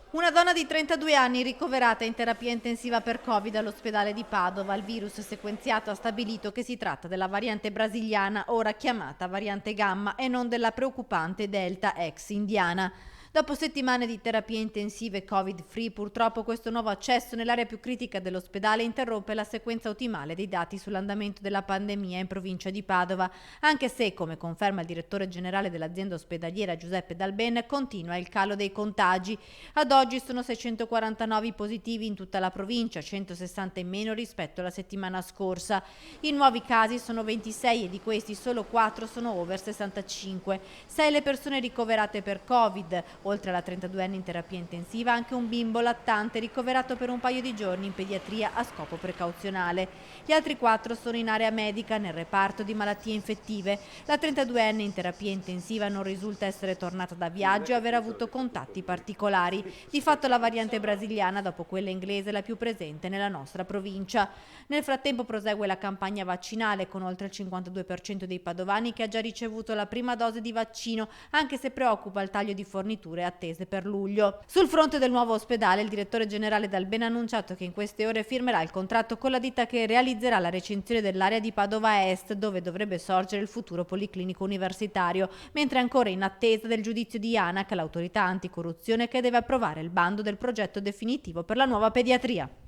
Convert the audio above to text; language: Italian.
Una donna di 32 anni ricoverata in terapia intensiva per Covid all'ospedale di Padova. Il virus sequenziato ha stabilito che si tratta della variante brasiliana, ora chiamata variante Gamma, e non della preoccupante Delta ex indiana. Dopo settimane di terapie intensive Covid-free, purtroppo questo nuovo accesso nell'area più critica dell'ospedale interrompe la sequenza ottimale dei dati sull'andamento della pandemia in provincia di Padova, anche se, come conferma il direttore generale dell'azienda ospedaliera Giuseppe Dalben, continua il calo dei contagi. Ad oggi sono 649 positivi in tutta la provincia, 160 in meno rispetto alla settimana scorsa. I nuovi casi sono 26 e di questi solo 4 sono over 65. 6 le persone ricoverate per Covid. Oltre alla 32enne in terapia intensiva, anche un bimbo lattante ricoverato per un paio di giorni in pediatria a scopo precauzionale. Gli altri 4 sono in area medica nel reparto di malattie infettive. La 32enne in terapia intensiva non risulta essere tornata da viaggio e aver avuto contatti particolari. Di fatto la variante brasiliana, dopo quella inglese, è la più presente nella nostra provincia. Nel frattempo prosegue la campagna vaccinale con oltre il 52% dei padovani che ha già ricevuto la prima dose di vaccino, anche se preoccupa il taglio di forniture attese per luglio. Sul fronte del nuovo ospedale, il direttore generale Dalben ha annunciato che in queste ore firmerà il contratto con la ditta che realizzerà la recinzione dell'area di Padova Est, dove dovrebbe sorgere il futuro policlinico universitario, mentre è ancora in attesa del giudizio di ANAC, l'autorità anticorruzione, che deve approvare il bando del progetto definitivo per la nuova pediatria.